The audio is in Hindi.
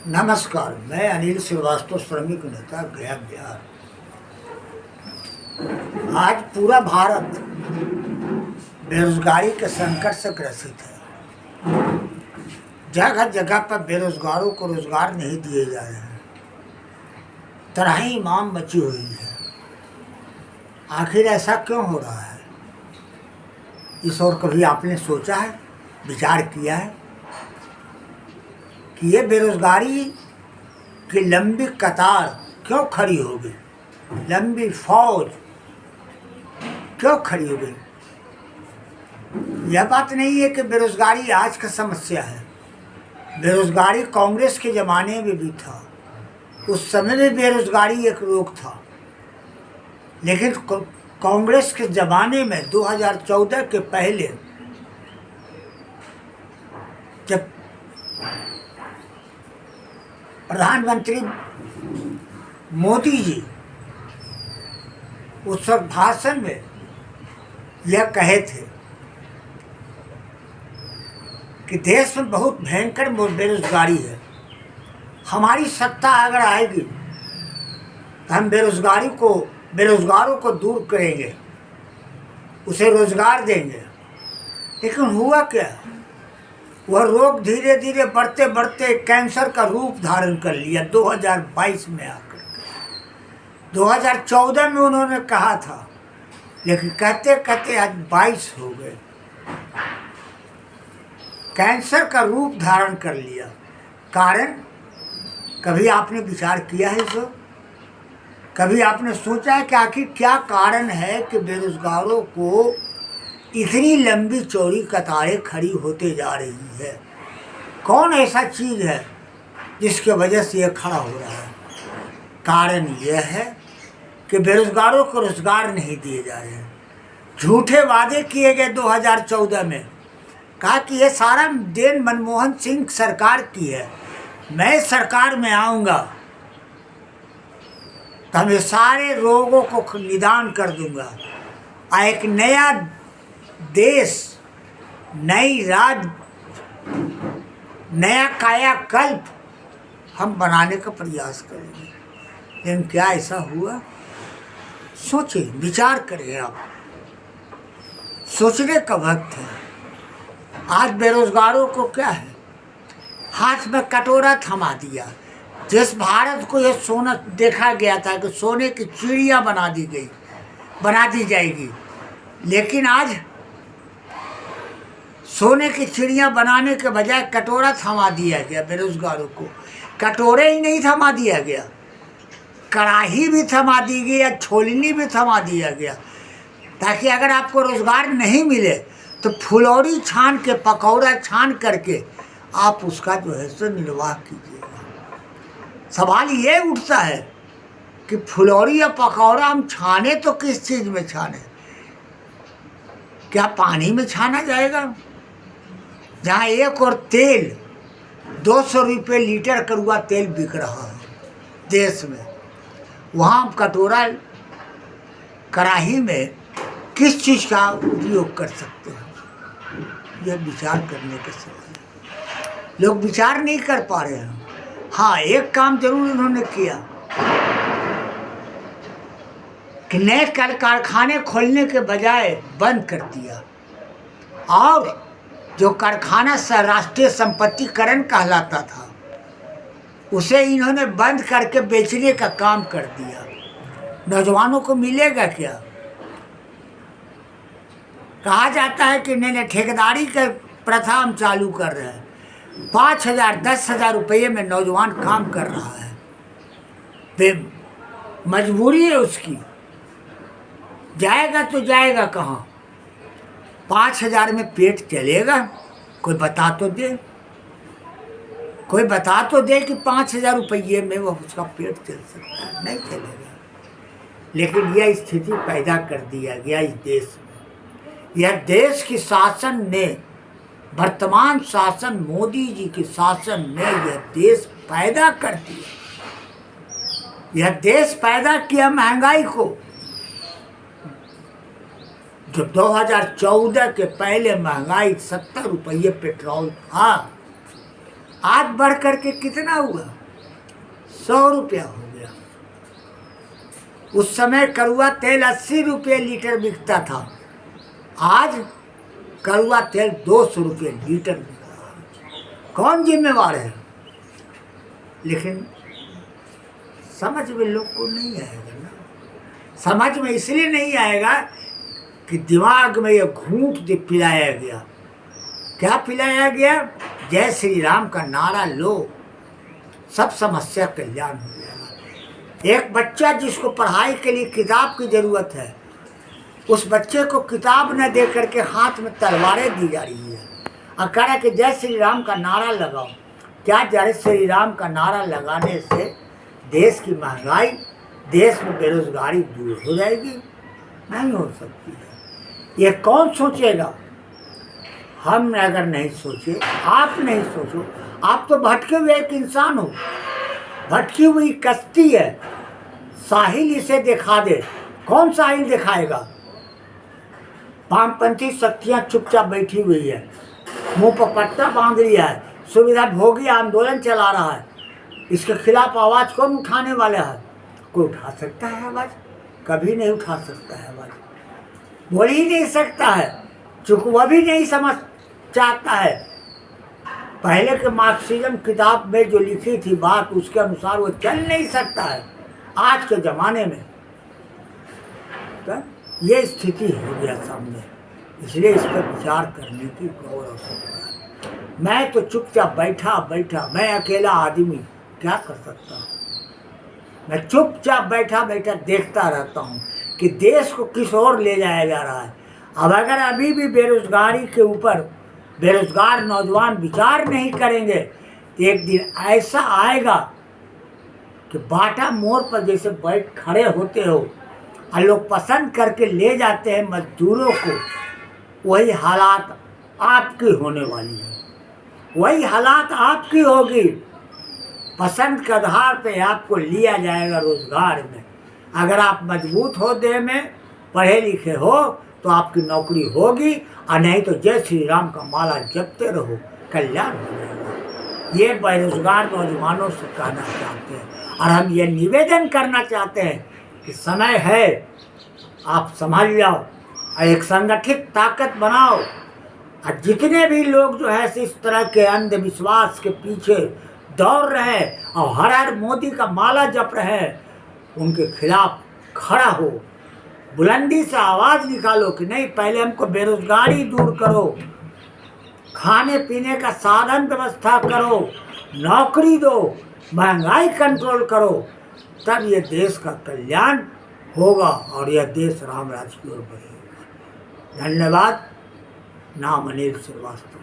नमस्कार, मैं अनिल श्रीवास्तव, श्रमिक नेता, गया बिहार। आज पूरा भारत बेरोजगारी के संकट से ग्रसित है। जगह जगह पर बेरोजगारों को रोजगार नहीं दिए जा रहे हैं। तराही माम मची हुई है। आखिर ऐसा क्यों हो रहा है? इस ओर कभी आपने सोचा है, विचार किया है कि ये बेरोजगारी की लंबी कतार क्यों खड़ी हो गई? लंबी फौज क्यों खड़ी हो गई? यह बात नहीं है कि बेरोजगारी आज का समस्या है। बेरोजगारी कांग्रेस के ज़माने में भी था। उस समय भी बेरोजगारी एक रोग था। लेकिन कांग्रेस के ज़माने में 2014 के पहले जब प्रधानमंत्री मोदी जी उस वक्त भाषण में यह कहे थे कि देश में बहुत भयंकर बेरोजगारी है। हमारी सत्ता अगर आएगी तो हम बेरोजगारों को दूर करेंगे, उसे रोजगार देंगे। लेकिन हुआ क्या? वह रोग धीरे धीरे बढ़ते बढ़ते कैंसर का रूप धारण कर लिया 2022 में आकर। 2014 में उन्होंने कहा था, लेकिन कहते कहते आज 22 हो गए। कैंसर का रूप धारण कर लिया। कारण कभी आपने विचार किया है इसको? कभी आपने सोचा है कि आखिर क्या कारण है कि बेरोजगारों को इतनी लंबी चौड़ी कतारें खड़ी होते जा रही है? कौन ऐसा चीज़ है जिसकी वजह से यह खड़ा हो रहा है? कारण यह है कि बेरोजगारों को रोजगार नहीं दिए जा रहे हैं। झूठे वादे किए गए 2014 में। कहा कि ये सारा देन मनमोहन सिंह सरकार की है, मैं सरकार में आऊँगा तो हम ये सारे रोगों को निदान कर दूंगा और एक नया देश, नया कायाकल्प हम बनाने का प्रयास करेंगे। लेकिन क्या ऐसा हुआ? सोचें, विचार करें। आप सोचने का वक्त है। आज बेरोजगारों को क्या है? हाथ में कटोरा थमा दिया। जिस भारत को यह सोना देखा गया था कि सोने की चिड़िया बना दी जाएगी, लेकिन आज सोने की चिड़िया बनाने के बजाय कटोरा थमा दिया गया बेरोजगारों को। कटोरे ही नहीं थमा दिया गया, कढ़ाई भी थमा दी गई या छोलनी भी थमा दिया गया, ताकि अगर आपको रोजगार नहीं मिले तो फुलौरी छान के, पकौड़ा छान करके आप उसका जो है सो निर्वाह कीजिएगा। सवाल ये उठता है कि फुलौरी या पकौड़ा हम छाने तो किस चीज़ में छाने? क्या पानी में छाना जाएगा? जहाँ एक और तेल 200 रुपये लीटर कड़वा तेल बिक रहा है देश में, वहाँ हम कटोरा, कढ़ाई में किस चीज़ का उपयोग कर सकते हैं? यह विचार करने का सवाल है। लोग विचार नहीं कर पा रहे हैं। हाँ, एक काम जरूर उन्होंने किया कि नए कारखाने खोलने के बजाय बंद कर दिया, और जो कारखाना राष्ट्रीय संपत्तिकरण कहलाता था उसे इन्होंने बंद करके बेचने का काम कर दिया। नौजवानों को मिलेगा क्या? कहा जाता है कि नहीं, ठेकेदारी का प्रथा हम चालू कर रहे हैं। 5,000 10,000 रुपये में नौजवान काम कर रहा है। मजबूरी है उसकी। जाएगा तो जाएगा कहाँ? 5,000 में पेट चलेगा? कोई बता तो दे। कोई बता तो दे कि 5,000 रुपये में वह उसका पेट चल सकता है? नहीं चलेगा। लेकिन यह स्थिति पैदा कर दिया गया इस देश में। यह देश की शासन ने, वर्तमान शासन मोदी जी के शासन ने यह देश पैदा कर दिया। यह देश पैदा किया महंगाई को। जो 2014 के पहले महंगाई 70 रुपये पेट्रोल था, आज बढ़ करके कितना हुआ? 100 रुपया हो गया। उस समय कड़वा तेल 80 रुपये लीटर बिकता था, आज कड़वा तेल 200 रुपये लीटर बिक रहा है। कौन जिम्मेवार है? लेकिन समझ में लोग को नहीं आएगा ना। समझ में इसलिए नहीं आएगा कि दिमाग में ये घूंट पिलाया गया। क्या पिलाया गया? जय श्री राम का नारा लो, सब समस्या कल्याण हो जाएगा। एक बच्चा जिसको पढ़ाई के लिए किताब की जरूरत है, उस बच्चे को किताब न दे करके हाथ में तलवारें दी जा रही है और कह रहा है कि जय श्री राम का नारा लगाओ। क्या जय श्री राम का नारा लगाने से देश की महंगाई, देश में बेरोजगारी दूर हो जाएगी? नहीं हो सकती है। ये कौन सोचेगा? हम अगर नहीं सोचे, आप नहीं सोचो, आप तो भटके हुए एक इंसान हो, भटकी हुई कश्ती है। साहिल इसे दिखा दे, कौन साहिल दिखाएगा? वामपंथी शक्तियाँ चुपचाप बैठी हुई है, मुंह पर पट्टा बांध लिया है, सुविधा भोगी आंदोलन चला रहा है। इसके खिलाफ आवाज़ कौन उठाने वाला है? कोई उठा सकता है आवाज़? कभी नहीं उठा सकता है आवाज़, बोल ही नहीं सकता है, चूँकि वह भी नहीं समझ चाहता है। पहले के मार्क्सिज्म किताब में जो लिखी थी बात, उसके अनुसार वो चल नहीं सकता है आज के ज़माने में। तो ये स्थिति हो गया सामने, इसलिए इस पर विचार करने की गौर आवश्यकता है। मैं तो चुपचाप बैठा, मैं अकेला आदमी क्या कर सकता हूँ? मैं चुपचाप बैठा देखता रहता हूँ कि देश को किस ओर ले जाया जा रहा है। अब अगर अभी भी बेरोजगारी के ऊपर बेरोजगार नौजवान विचार नहीं करेंगे तो एक दिन ऐसा आएगा कि बाटा मोड़ पर जैसे बैठ खड़े होते हो और लोग पसंद करके ले जाते हैं मजदूरों को, वही हालात आपकी होने वाली है, वही हालात आपकी होगी। पसंद के आधार पे आपको लिया जाएगा रोजगार में। अगर आप मजबूत हो देह में, पढ़े लिखे हो, तो आपकी नौकरी होगी, और नहीं तो जय श्री राम का माला जपते रहो, कल्याण हो जाएगा। ये बेरोजगार नौजवानों से कहना चाहते हैं, और हम ये निवेदन करना चाहते हैं कि समय है, आप संभाल जाओ और एक संगठित ताकत बनाओ। और जितने भी लोग जो है इस तरह के अंधविश्वास के पीछे दौड़ रहे हैं और हर हर मोदी का माला जप रहे हैं, उनके खिलाफ खड़ा हो, बुलंदी से आवाज़ निकालो कि नहीं, पहले हमको बेरोजगारी दूर करो, खाने पीने का साधन व्यवस्था करो, नौकरी दो, महंगाई कंट्रोल करो, तब ये देश का कल्याण होगा और यह देश राम राज्य की ओर बढ़ेगा। धन्यवाद। नाम अनिल श्रीवास्तव।